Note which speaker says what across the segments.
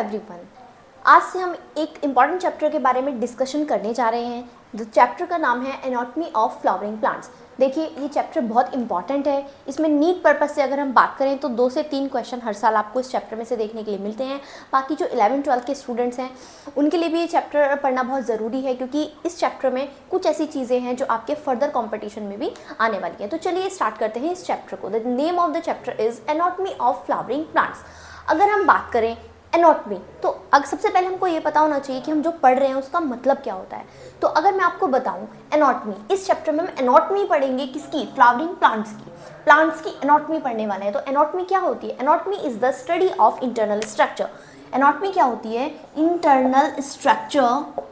Speaker 1: Everyone. आज से हम एक इम्पॉर्टेंट चैप्टर के बारे में डिस्कशन करने जा रहे हैं। जो चैप्टर का नाम है एनाटॉमी ऑफ फ्लावरिंग प्लांट्स। देखिए ये चैप्टर बहुत इंपॉर्टेंट है। इसमें नीट पर्पस से अगर हम बात करें तो 2 से 3 क्वेश्चन हर साल आपको इस चैप्टर में से देखने के लिए मिलते हैं। बाकी जो 11-12 के स्टूडेंट्स हैं उनके लिए भी ये चैप्टर पढ़ना बहुत ज़रूरी है, क्योंकि इस चैप्टर में कुछ ऐसी चीज़ें हैं जो आपके फर्दर कॉम्पिटिशन में भी आने वाली हैं। तो चलिए स्टार्ट करते हैं इस चैप्टर को। The name of the chapter is anatomy of flowering plants. अगर हम बात करें एनाटॉमी, तो सबसे पहले हमको ये पता होना चाहिए कि हम जो पढ़ रहे हैं उसका मतलब क्या होता है। तो अगर मैं आपको बताऊं एनाटॉमी, इस चैप्टर में हम एनाटॉमी पढ़ेंगे किसकी? फ्लावरिंग प्लांट्स की। प्लांट्स की एनाटॉमी पढ़ने वाले हैं। तो एनाटॉमी क्या होती है? Anatomy is the study of internal structure. Anatomy क्या होती है? इंटरनल स्ट्रक्चर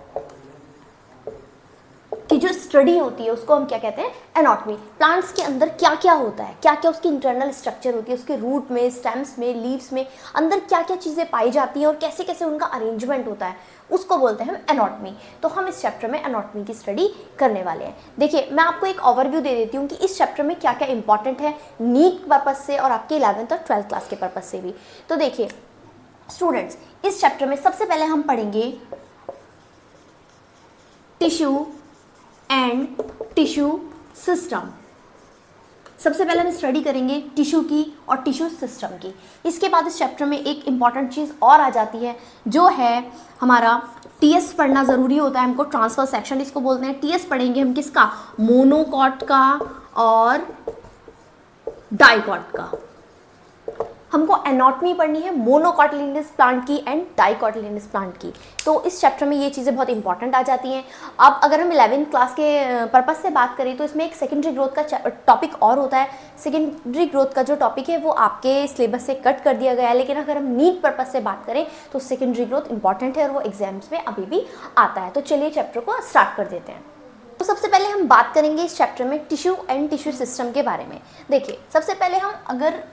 Speaker 1: की जो स्टडी होती है उसको हम क्या कहते हैं? एनाटॉमी। प्लांट्स के अंदर क्या क्या होता है, क्या क्या उसकी इंटरनल स्ट्रक्चर होती है, उसके रूट में, स्टेम्स में, लीव्स में अंदर क्या क्या चीज़ें पाई जाती हैं और कैसे कैसे उनका अरेंजमेंट होता है, उसको बोलते हैं हम एनाटॉमी। तो हम इस चैप्टर में एनाटॉमी की स्टडी करने वाले हैं। देखिए मैं आपको एक ओवरव्यू दे देती हूँ कि इस चैप्टर में क्या क्या इंपॉर्टेंट है नीट पर्पज़ से और आपके 11th और 12th क्लास के पर्पज़ से भी। तो देखिए स्टूडेंट्स, इस चैप्टर में सबसे पहले हम पढ़ेंगे टिश्यू एंड टिश्यू सिस्टम। सबसे पहले हम स्टडी करेंगे टिश्यू की और टिश्यू सिस्टम की। इसके बाद इस चैप्टर में एक इम्पॉर्टेंट चीज़ और आ जाती है, जो है हमारा टीएस पढ़ना ज़रूरी होता है हमको। ट्रांसफर सेक्शन इसको बोलते हैं। टीएस पढ़ेंगे हम किसका? मोनोकॉट का और डाइकॉट का। हमको एनाटॉमी पढ़नी है मोनोकॉटिलिडनस प्लांट की एंड डाइकॉटिलिडनस प्लांट की। तो इस चैप्टर में ये चीज़ें बहुत इंपॉर्टेंट आ जाती हैं। अब अगर हम 11th क्लास के पर्पस से बात करें तो इसमें एक सेकेंडरी ग्रोथ का टॉपिक और होता है। सेकेंडरी ग्रोथ का जो टॉपिक है वो आपके सिलेबस से कट कर दिया गया है, लेकिन अगर हम नीट पर्पस से बात करें तो सेकेंडरी ग्रोथ इंपॉर्टेंट है और वो एग्जाम्स में अभी भी आता है। तो चलिए चैप्टर को स्टार्ट कर देते हैं। तो सबसे पहले हम बात करेंगे इस चैप्टर में टिश्यू एंड टिश्यू सिस्टम के बारे में। देखिए सबसे पहले हम अगर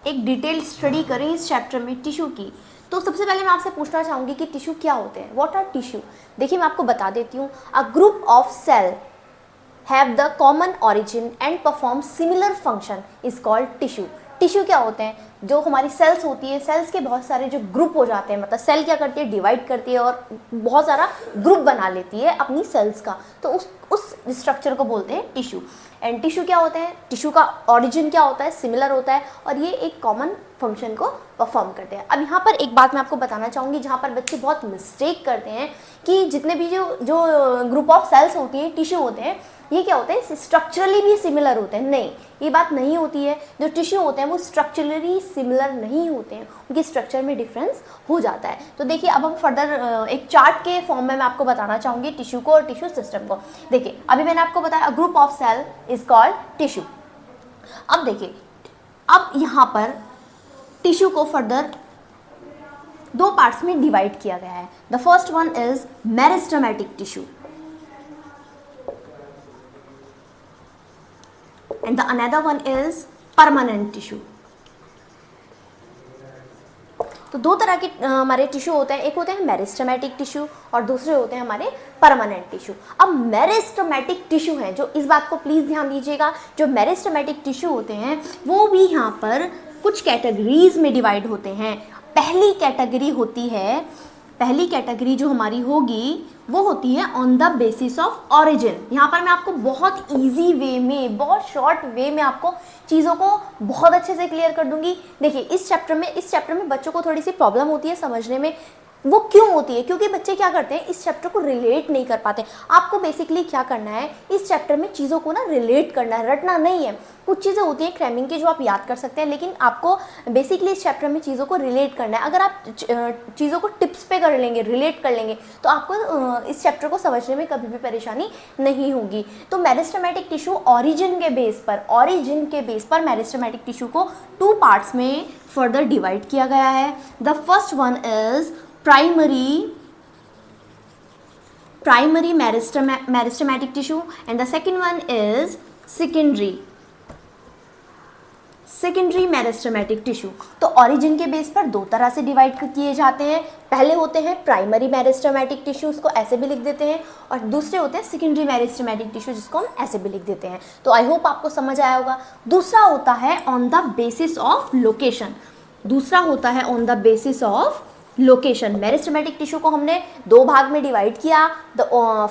Speaker 1: एक डिटेल स्टडी करें इस चैप्टर में टिश्यू की, तो सबसे पहले मैं आपसे पूछना चाहूँगी कि टिश्यू क्या होते हैं? What are tissue? देखिए मैं आपको बता देती हूँ। A group of cell have the common origin and perform similar function is called tissue. Tissue क्या होते हैं? जो हमारी सेल्स होती है, सेल्स के बहुत सारे जो ग्रुप हो जाते हैं, मतलब सेल क्या करती है? डिवाइड करती है और बहुत सारा ग्रुप बना लेती है अपनी सेल्स का। तो उस स्ट्रक्चर को बोलते हैं टिश्यू। एंड टिश्यू क्या होते हैं? टिश्यू का ऑरिजिन क्या होता है? सिमिलर होता है और ये एक कॉमन फंक्शन को परफॉर्म करते हैं। अब यहाँ पर एक बात मैं आपको बताना चाहूँगी, जहाँ पर बच्चे बहुत मिस्टेक करते हैं कि जितने भी जो ग्रुप ऑफ सेल्स होती हैं, टिश्यू होते हैं, ये क्या होते हैं? स्ट्रक्चरली भी सिमिलर होते हैं। नहीं, ये बात नहीं होती है। जो टिश्यू होते हैं वो स्ट्रक्चरली सिमिलर नहीं होते हैं, उनके स्ट्रक्चर में डिफरेंस हो जाता है। तो देखिए अब हम फर्दर एक चार्ट के फॉर्म में मैं आपको बताना चाहूँगी टिश्यू को और टिश्यू सिस्टम को। देखिए अभी मैंने आपको बताया group of cell is called tissue. अब देखिए अब यहाँ पर टिश्यू को फर्दर 2 पार्ट्स में डिवाइड किया गया है। The first one is meristematic tissue and the another one is permanent tissue। तो 2 तरह के हमारे टिश्यू होते हैं। एक होते हैं मेरिस्टेमेटिक टिश्यू और दूसरे होते हैं हमारे परमानेंट टिश्यू। अब मेरिस्टेमेटिक टिश्यू हैं जो, इस बात को प्लीज़ ध्यान दीजिएगा, जो मेरिस्टेमेटिक टिश्यू होते हैं वो भी यहाँ पर कुछ कैटेगरीज में डिवाइड होते हैं। पहली कैटेगरी जो हमारी होगी वो होती है on the basis of origin. यहाँ पर मैं आपको बहुत इजी वे में, बहुत शॉर्ट वे में आपको चीज़ों को बहुत अच्छे से क्लियर कर दूंगी। देखिए इस चैप्टर में बच्चों को थोड़ी सी प्रॉब्लम होती है समझने में। वो क्यों होती है? क्योंकि बच्चे क्या करते हैं, इस चैप्टर को रिलेट नहीं कर पाते। आपको बेसिकली क्या करना है, इस चैप्टर में चीज़ों को ना रिलेट करना है, रटना नहीं है। कुछ चीज़ें होती हैं क्रैमिंग की जो आप याद कर सकते हैं, लेकिन आपको बेसिकली इस चैप्टर में चीज़ों को रिलेट करना है। अगर आप चीज़ों को टिप्स पे कर लेंगे, रिलेट कर लेंगे, तो आपको इस चैप्टर को समझने में कभी भी परेशानी नहीं होगी। तो मेरिस्टेमेटिक टिश्यू ऑरिजिन के बेस पर मेरिस्टेमेटिक टिश्यू को 2 पार्ट्स में फर्दर डिवाइड किया गया है। The first one is primary meristematic tissue and the second one is secondary meristematic tissue। तो ऑरिजिन के बेस पर 2 तरह से डिवाइड किए जाते हैं। पहले होते हैं प्राइमरी मेरिस्टेमेटिक टिश्यू, उसको ऐसे भी लिख देते हैं, और दूसरे होते हैं सेकेंडरी मेरिस्टेमेटिक टिश्यू, जिसको हम ऐसे भी लिख देते हैं। तो आई होप आपको समझ आया होगा। दूसरा होता है on the basis of location. Location, meristematic tissue को हमने दो भाग में डिवाइड किया, the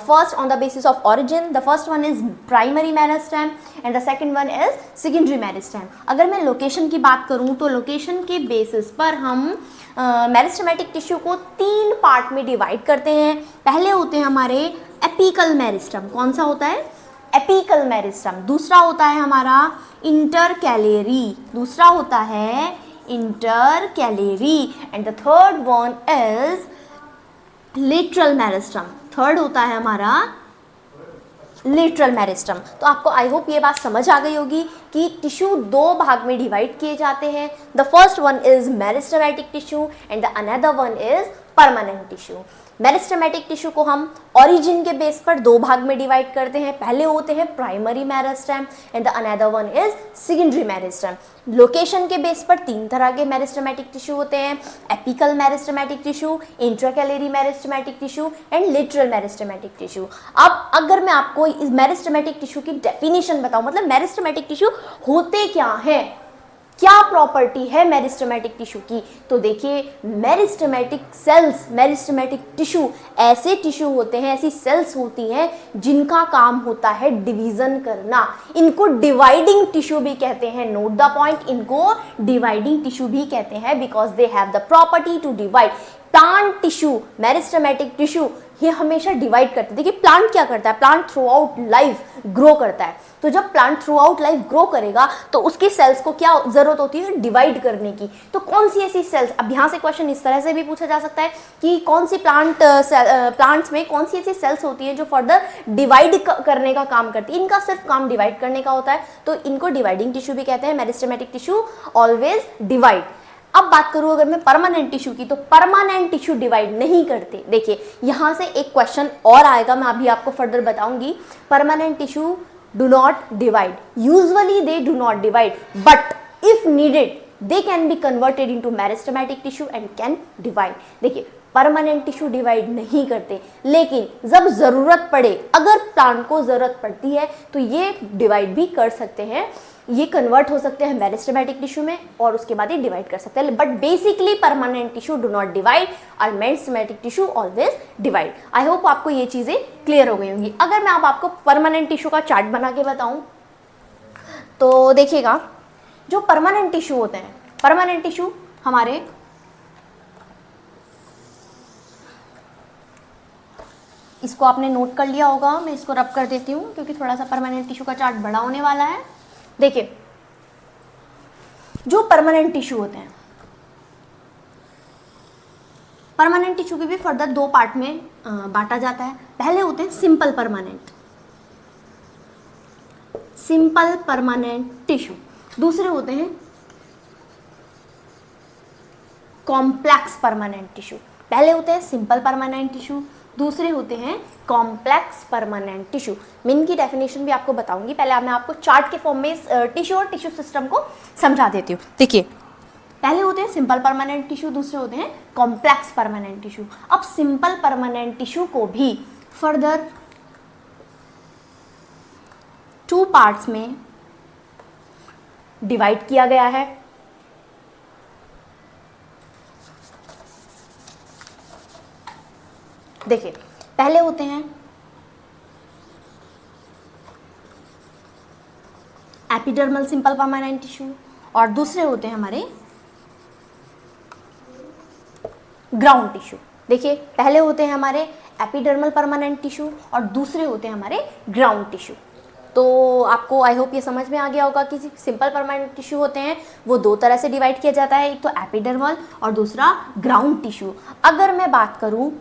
Speaker 1: first on the basis of origin, the first one is primary meristem and the second one is secondary meristem. अगर मैं लोकेशन की बात करूं तो लोकेशन के बेसिस पर हम मेरिस्टेमेटिक टिश्यू को तीन पार्ट में डिवाइड करते हैं। पहले होते हैं हमारे एपिकल मेरिस्टम, कौन सा होता है, एपिकल मेरिस्टम। दूसरा होता है हमारा इंटरकैलेरी, दूसरा होता है intercalary and the third one is lateral meristem, third होता है हमारा लेटरल मेरिस्टम। तो आपको आई होप ये बात समझ आ गई होगी कि टिश्यू दो भाग में डिवाइड किए जाते हैं। The first one is meristematic tissue and the another one is permanent tissue. Meristematic tissue को हम ओरिजिन के बेस पर दो भाग में डिवाइड करते हैं। पहले होते हैं primary meristem and the another one is secondary meristem. Location के बेस पर तीन तरह के मेरिस्टेमेटिक टिश्यू होते हैं, apical meristematic tissue, intercalary meristematic tissue and lateral meristematic tissue. अब अगर मैं आपको इस मेरिस्टेमेटिक टिश्यू की डेफिनेशन बताऊं, मतलब मेरिस्टेमेटिक टिश्यू होते क्या हैं, क्या प्रॉपर्टी है मेरिस्टेमेटिक टिश्यू की, तो देखिए मेरिस्टेमेटिक सेल्स, मेरिस्टेमेटिक टिश्यू ऐसे टिश्यू होते हैं, ऐसी सेल्स होती हैं जिनका काम होता है डिवीजन करना। इनको डिवाइडिंग टिश्यू भी कहते हैं, नोट द पॉइंट, इनको डिवाइडिंग टिश्यू भी कहते हैं because they have the property to divide. Plant tissue, meristematic tissue ये हमेशा डिवाइड करते हैं। देखिए प्लांट क्या करता है, plant through out life grow करता है, तो जब plant through out life grow करेगा तो उसकी सेल्स को क्या जरूरत होती है, डिवाइड करने की। तो कौन सी ऐसी सेल्स, अब यहाँ से क्वेश्चन इस तरह से भी पूछा जा सकता है कि कौन सी प्लांट्स में कौन सी ऐसी सेल्स होती है जो फर्दर डिवाइड करने का काम करती है। इनका सिर्फ काम डिवाइड करने का होता है, तो इनको डिवाइडिंग टिश्यू भी कहते हैं। Meristematic tissue always divide. अब बात करूं अगर मैं परमानेंट टिश्यू की, तो परमानेंट टिश्यू डिवाइड नहीं करते। देखिए यहां से एक क्वेश्चन और आएगा, मैं अभी आपको फर्दर बताऊंगी। Permanent tissue do not divide, usually they do not divide, but if needed they can be converted into meristematic tissue and can divide. देखिए परमानेंट टिश्यू डिवाइड नहीं करते, लेकिन जब जरूरत पड़े, अगर प्लांट को जरूरत पड़ती है तो ये डिवाइड भी कर सकते हैं, ये कन्वर्ट हो सकते हैं मेरिस्टेमेटिक टिश्यू में और उसके बाद ये डिवाइड कर सकते हैं। But basically permanent tissue do not divide और meristematic tissue always divide. I hope आपको ये चीजें क्लियर हो गई होंगी। अगर मैं अब आपको परमानेंट टिश्यू का चार्ट बना के बताऊं तो देखिएगा, जो परमानेंट टिश्यू होते हैं, परमानेंट टिश्यू हमारे इसको आपने नोट कर लिया होगा, मैं इसको रब कर देती हूँ क्योंकि थोड़ा सा परमानेंट टिश्यू का चार्ट बड़ा होने वाला है। देखिए जो परमानेंट टिश्यू होते हैं, परमानेंट टिश्यू के भी फर्दर दो पार्ट में बांटा जाता है। पहले होते हैं simple permanent, simple permanent tissue. दूसरे होते हैं कॉम्प्लेक्स परमानेंट टिश्यू। पहले होते हैं सिंपल परमानेंट टिश्यू, दूसरे होते हैं कॉम्प्लेक्स परमानेंट टिश्यू। मैं इनकी डेफिनेशन भी आपको बताऊंगी, पहले मैं आपको चार्ट के फॉर्म में टिश्यू और टिश्यू सिस्टम को समझा देती हूँ। देखिए पहले होते हैं सिंपल परमानेंट टिश्यू, दूसरे होते हैं कॉम्प्लेक्स परमानेंट टिश्यू। अब सिंपल परमानेंट टिश्यू को भी फर्दर टू पार्ट्स में डिवाइड किया गया है। देखिए पहले होते हैं एपिडर्मल सिंपल परमानेंट टिश्यू और दूसरे होते हैं हमारे ग्राउंड टिश्यू। देखिए पहले होते हैं हमारे एपिडर्मल परमानेंट टिश्यू और दूसरे होते हैं हमारे ग्राउंड टिश्यू। तो आपको आई होप ये समझ में आ गया होगा कि सिंपल परमानेंट टिश्यू होते हैं वो दो तरह से डिवाइड किया जाता है, एक तो एपिडर्मल और दूसरा ग्राउंड टिश्यू। अगर मैं बात करूं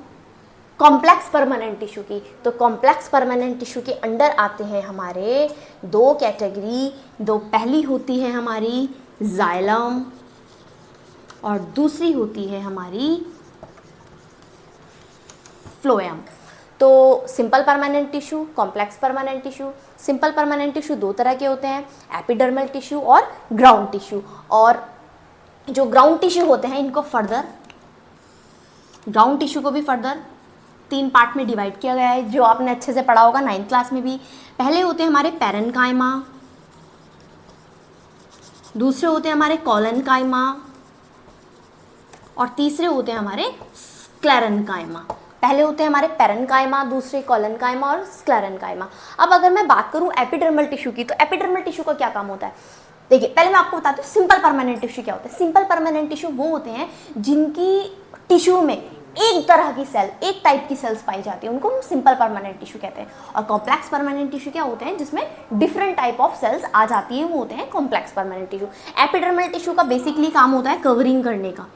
Speaker 1: कॉम्प्लेक्स परमानेंट टिश्यू की, तो कॉम्प्लेक्स परमानेंट टिश्यू के अंडर आते हैं हमारे दो कैटेगरी। दो, पहली होती है हमारी जाइलम और दूसरी होती है हमारी फ्लोएम। तो simple permanent tissue, complex permanent tissue. Simple permanent tissue दो तरह के होते हैं, एपिडर्मल टिश्यू और ग्राउंड टिश्यू। और जो ग्राउंड टिश्यू होते हैं इनको फर्दर, ग्राउंड टिश्यू को भी फर्दर तीन पार्ट में डिवाइड किया गया है, जो आपने अच्छे से पढ़ा होगा 9th क्लास में भी। पहले होते हैं हमारे पैरेन्काइमा, दूसरे होते हैं हमारे कॉलनकाइमा और तीसरे होते हैं हमारे स्क्लेरेन्काइमा। पहले होते हैं हमारे पेरेन्काइमा, दूसरे कोलेन्काइमा और स्क्लेरेन्काइमा। अब अगर मैं बात करूं एपिडर्मल टिश्यू की, तो एपिडर्मल टिश्यू का क्या काम होता है? देखिए पहले मैं आपको बताती हूँ सिंपल परमानेंट टिश्यू क्या होता है। सिंपल परमानेंट टिश्यू वो होते हैं जिनकी टिश्यू में एक तरह की सेल, एक टाइप की सेल्स पाई जाती है, उनको हम सिंपल परमानेंट टिश्यू कहते हैं। और कॉम्प्लेक्स परमानेंट टिश्यू क्या होते हैं? जिसमें डिफरेंट टाइप ऑफ सेल्स आ जाती है, वो होते हैं complex permanent tissue. Epidermal tissue का बेसिकली काम होता है कवरिंग करने का।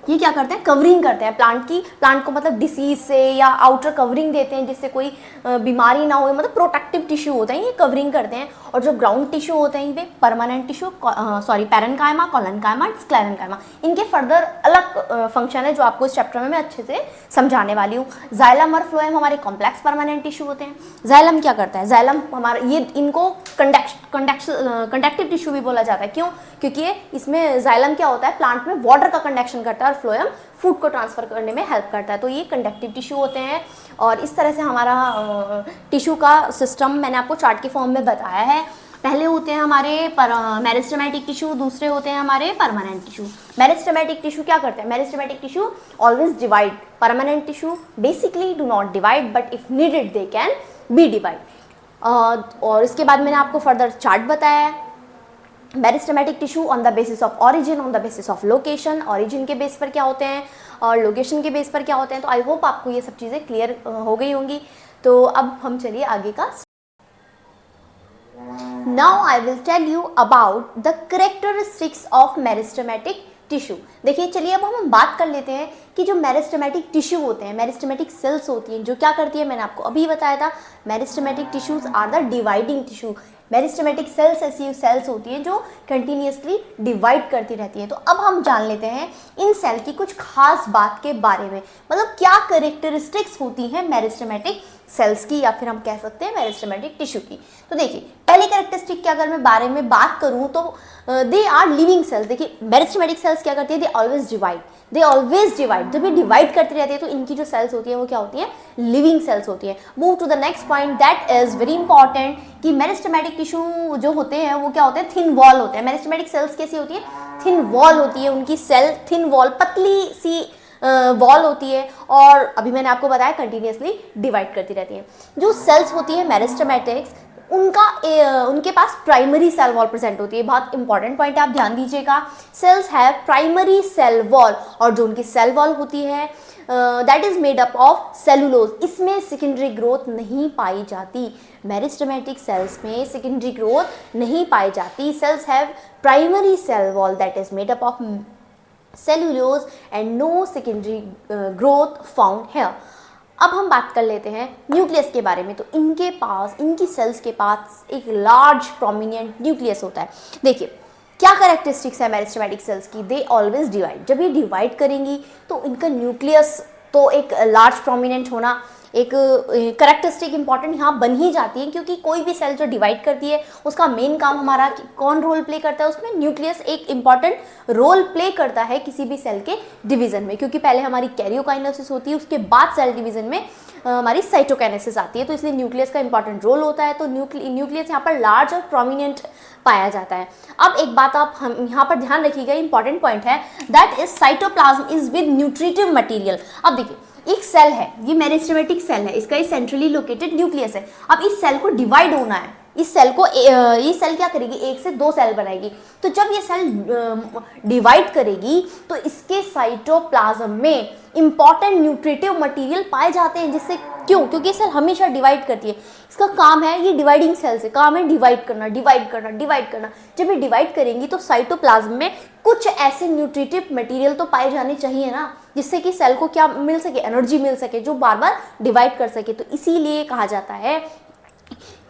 Speaker 1: ये क्या करते हैं? कवरिंग करते हैं प्लांट को, मतलब डिसीज से या आउटर कवरिंग देते हैं जिससे कोई बीमारी ना हो, मतलब प्रोटेक्टिव टिश्यू होते हैं, ये कवरिंग करते हैं। और जो ग्राउंड टिश्यू होते हैं वे permanent tissue, parenchyma, collenchyma, sclerenchyma, इनके फर्दर अलग फंक्शन है जो आपको इस चैप्टर में मैं अच्छे से समझाने वाली हूँ। जाइलम और फ्लोएम हमारे कॉम्प्लेक्स परमानेंट टिश्यू होते हैं। जाइलम क्या करता है? जाइलम हमारा इनको कंडक्टिव टिश्यू भी बोला जाता है। क्यों? क्योंकि इसमें जाइलम क्या होता है? प्लांट में वाटर का कंडक्शन करता है और फ्लोएम फूड को ट्रांसफर करने में हेल्प करता है। तो ये कंडक्टिव टिश्यू होते हैं। और इस तरह से हमारा टिश्यू का सिस्टम मैंने आपको चार्ट के फॉर्म में बताया है। पहले होते हैं हमारे मेरिस्टेमेटिक टिश्यू, दूसरे होते हैं हमारे परमानेंट टिश्यू। मेरिस्टेमेटिक टिश्यू क्या करते हैं? Meristematic tissue always divide. Permanent tissue basically do not divide, but if needed they can be divide. और इसके बाद मैंने आपको फर्दर चार्ट बताया है। Meristematic tissue on the basis of origin, on the basis of location, origin के base पर क्या होते हैं और लोकेशन के बेस पर क्या होते हैं। तो आई होप आपको ये सब चीज़ें क्लियर हो गई होंगी। तो अब हम चलिए आगे का। Now I will tell you about the characteristics of meristematic tissue. देखिए चलिए अब हम बात कर लेते हैं कि जो मेरिस्टेमेटिक टिश्यू होते हैं, मेरिस्टेमेटिक सेल्स होती हैं, जो क्या करती है, मैंने आपको अभी बताया था, meristematic tissues are the dividing tissue. Meristematic cells ऐसी सेल्स होती हैं जो कंटिन्यूसली डिवाइड करती रहती है। तो अब हम जान लेते हैं इन सेल की कुछ खास बात के बारे में, मतलब क्या कैरेक्टरिस्टिक्स होती हैं मेरिस्टेमेटिक सेल्स की, या फिर हम कह सकते हैं मेरिस्टेमेटिक टिश्यू की। तो देखिए पहली कैरेक्टरिस्टिक की अगर मैं बारे में बात करूं तो दे आर लिविंग सेल्स। देखिए मेरिस्टेमेटिक सेल्स क्या करती है? They always divide. जब ये डिवाइड करती रहती है तो इनकी जो सेल्स होती है वो क्या होती है? लिविंग सेल्स होती है। Move to the next point, that is very important कि मेरिस्टेमेटिक टिश्यू जो होते हैं वो क्या होते हैं? थिन वॉल होते हैं। मेरिस्टेमेटिक सेल्स कैसी होती है? थिन वॉल होती है उनकी सेल, थिन वॉल, पतली सी वॉल होती है। और अभी मैंने आपको बताया कंटिन्यूसली डिवाइड करती रहती है। जो सेल्स होती है मेरिस्टेमेटिक्स, उनके पास प्राइमरी सेल वॉल प्रेजेंट होती है। बहुत इंपॉर्टेंट पॉइंट है, आप ध्यान दीजिएगा। Cells have primary cell wall, और जो उनकी सेल वॉल होती है that is made up of cellulose. इसमें सेकेंडरी ग्रोथ नहीं पाई जाती। मेरिस्टेमेटिक सेल्स में सेकेंडरी ग्रोथ नहीं पाई जाती। Cells have primary cell wall that is made up of cellulose and no secondary growth found here. अब हम बात कर लेते हैं न्यूक्लियस के बारे में। तो इनकी सेल्स के पास एक लार्ज प्रोमिनेंट न्यूक्लियस होता है। देखिए क्या कैरेक्टरिस्टिक्स है मेरिस्टेमेटिक सेल्स की? They always divide. जब ये डिवाइड करेंगी तो इनका न्यूक्लियस तो एक लार्ज प्रोमिनेंट होना एक कैरेक्टरिस्टिक इंपॉर्टेंट यहाँ बन ही जाती है, क्योंकि कोई भी सेल जो डिवाइड करती है उसका मेन काम हमारा कौन रोल प्ले करता है? उसमें न्यूक्लियस एक इंपॉर्टेंट रोल प्ले करता है किसी भी सेल के डिवीजन में, क्योंकि पहले हमारी कैरियोकाइनेसिस होती है, उसके बाद सेल डिवीजन में हमारी साइटोकाइनेसिस आती है। तो इसलिए न्यूक्लियस का इंपॉर्टेंट रोल होता है। तो न्यूक्लियस यहाँ पर लार्ज और प्रोमिनेंट पाया जाता है। अब एक बात आप हम यहाँ पर ध्यान रखिएगा, इंपॉर्टेंट पॉइंट है, that is cytoplasm is with nutritive material. अब देखिए एक सेल है, ये मेरिस्टेमेटिक सेल है, इसका सेंट्रली लोकेटेड न्यूक्लियस है। अब इस सेल को डिवाइड होना है, इस सेल को ये सेल क्या करेगी? एक से दो सेल बनाएगी। तो जब ये सेल डिवाइड करेगी तो इसके साइटोप्लाज्म में इंपॉर्टेंट न्यूट्रिटिव मटेरियल पाए जाते हैं। जिससे क्यों? क्योंकि ये सेल हमेशा डिवाइड करती है, इसका काम है, ये डिवाइडिंग सेल से काम है डिवाइड करना। जब ये डिवाइड करेंगी तो साइटोप्लाज्म में कुछ ऐसे न्यूट्रिटिव मटेरियल तो पाए जाने चाहिए ना, जिससे कि सेल को क्या मिल सके? एनर्जी मिल सके, जो बार बार डिवाइड कर सके। तो इसीलिए कहा जाता है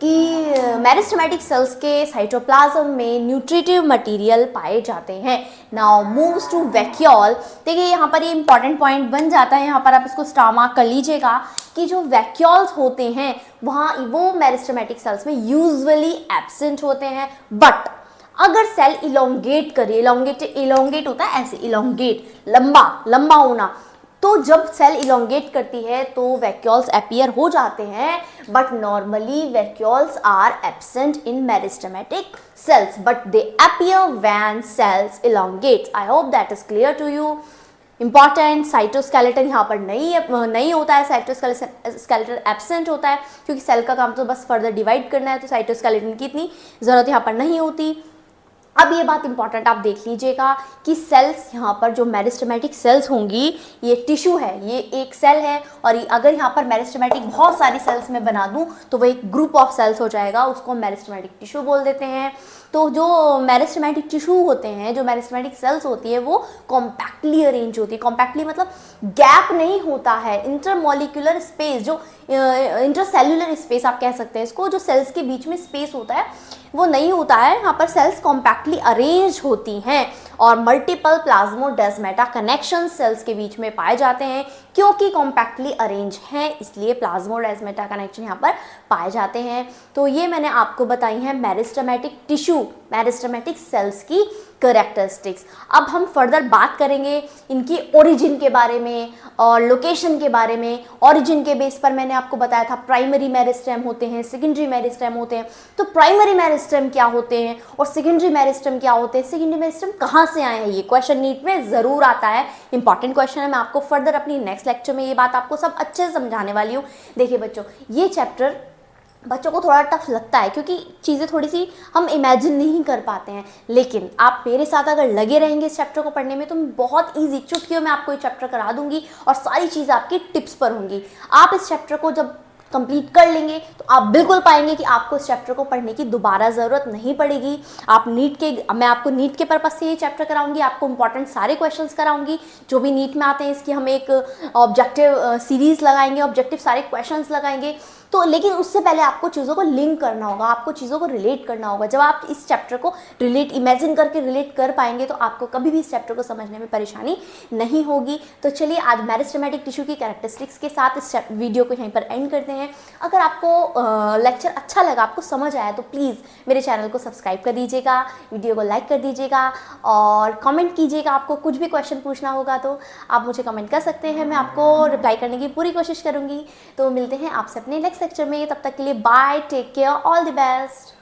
Speaker 1: कि मेरिस्टेमेटिक सेल्स के साइटोप्लाज्म में न्यूट्रिटिव मटेरियल पाए जाते हैं। Now moves to vacuole. देखिए यहाँ पर ये इंपॉर्टेंट पॉइंट बन जाता है, यहाँ पर आप इसको स्टार मार्क कर लीजिएगा कि जो वैक्यूल्स होते हैं वहाँ वो मेरिस्टेमेटिक सेल्स में यूजुअली एब्सेंट होते हैं। बट अगर सेल इलोंगेट करे, इलोंगेट होता है ऐसे, इलोंगेट लंबा होना, तो जब सेल इलोंगेट करती है तो वैक्यूल्स अपीयर हो जाते हैं, but normally vacuoles are absent in meristematic cells but they appear when cells elongate. I hope that is clear to you. Important, cytoskeleton यहाँ पर नहीं होता है, साइटोस्केलेटन एब्सेंट होता है क्योंकि सेल का काम तो बस फर्दर डिवाइड करना है, तो साइटोस्केलेटन की इतनी ज़रूरत यहाँ पर नहीं होती। अब ये बात इंपॉर्टेंट आप देख लीजिएगा कि सेल्स यहाँ पर जो मेरिस्टेमेटिक सेल्स होंगी, ये टिश्यू है, ये एक सेल है, और अगर यहाँ पर मेरिस्टेमेटिक बहुत सारी सेल्स में बना दूँ तो वो एक ग्रुप ऑफ सेल्स हो जाएगा, उसको मेरिस्टेमेटिक टिश्यू बोल देते हैं। तो जो मेरिस्टेमेटिक टिश्यू होते हैं, जो मेरिस्टेमेटिक सेल्स होती है, वो कॉम्पैक्टली अरेंज होती है। कॉम्पैक्टली मतलब गैप नहीं होता है, इंटरमोलिकुलर स्पेस, जो इंटरसेल्युलर स्पेस आप कह सकते हैं इसको, जो सेल्स के बीच में स्पेस होता है वो नहीं होता है। यहाँ पर सेल्स कॉम्पैक्टली अरेंज होती हैं और मल्टीपल प्लाज्मोडेस्माटा कनेक्शन सेल्स के बीच में पाए जाते हैं। क्योंकि कॉम्पैक्टली अरेंज हैं इसलिए प्लाज्मोडेस्माटा कनेक्शन यहाँ पर पाए जाते हैं। तो ये मैंने आपको बताई हैं मेरिस्टेमेटिक टिश्यू, मेरिस्टेमेटिक सेल्स की कैरेक्टरिस्टिक्स। अब हम फर्दर बात करेंगे इनकी ओरिजिन के बारे में और लोकेशन के बारे में। ओरिजिन के बेस पर मैंने आपको बताया था प्राइमरी मेरिस्टेम होते हैं, सेकेंडरी मेरिस्टेम होते हैं। तो प्राइमरी मेरिस्टेम क्या होते हैं और सेकेंडरी मेरिस्टेम क्या होते हैं, सेकेंडरी मेरिस्टेम कहाँ से आए हैं, ये क्वेश्चन नीट में ज़रूर आता है, इंपॉर्टेंट क्वेश्चन है। मैं आपको फर्दर अपनी नेक्स्ट लेक्चर में ये बात आपको सब अच्छे से समझाने वाली हूँ। देखिए बच्चों, ये चैप्टर बच्चों को थोड़ा टफ लगता है क्योंकि चीज़ें थोड़ी सी हम इमेजिन नहीं कर पाते हैं, लेकिन आप मेरे साथ अगर लगे रहेंगे इस चैप्टर को पढ़ने में तो मैं बहुत ईजी चुटकियों में आपको ये चैप्टर करा दूंगी और सारी चीज़ें आपकी टिप्स पर होंगी। आप इस चैप्टर को जब कंप्लीट कर लेंगे तो आप बिल्कुल पाएंगे कि आपको इस चैप्टर को पढ़ने की दोबारा ज़रूरत नहीं पड़ेगी। मैं आपको नीट के पर्पज़ से ये चैप्टर कराऊंगी, आपको इंपॉर्टेंट सारे क्वेश्चंस कराऊंगी जो भी नीट में आते हैं। इसकी हम एक ऑब्जेक्टिव सीरीज़ लगाएंगे, ऑब्जेक्टिव सारे क्वेश्चंस लगाएंगे। तो लेकिन उससे पहले आपको चीज़ों को लिंक करना होगा, आपको चीज़ों को रिलेट करना होगा। जब आप इस चैप्टर को इमेजिन करके रिलेट कर पाएंगे तो आपको कभी भी इस चैप्टर को समझने में परेशानी नहीं होगी। तो चलिए आज मेरिस्टेमेटिक टिश्यू की कैरेक्टरिस्टिक्स के साथ इस वीडियो को यहीं पर एंड करते हैं। अगर आपको लेक्चर अच्छा लगा, आपको समझ आया, तो प्लीज़ मेरे चैनल को सब्सक्राइब कर दीजिएगा, वीडियो को लाइक कर दीजिएगा और कमेंट कीजिएगा। आपको कुछ भी क्वेश्चन पूछना होगा तो आप मुझे कमेंट कर सकते हैं, मैं आपको रिप्लाई करने की पूरी कोशिश करूँगी। तो मिलते हैं आपसे अपने नेक्स्ट लेक्चर में, तब तक के लिए bye, take care, all the best.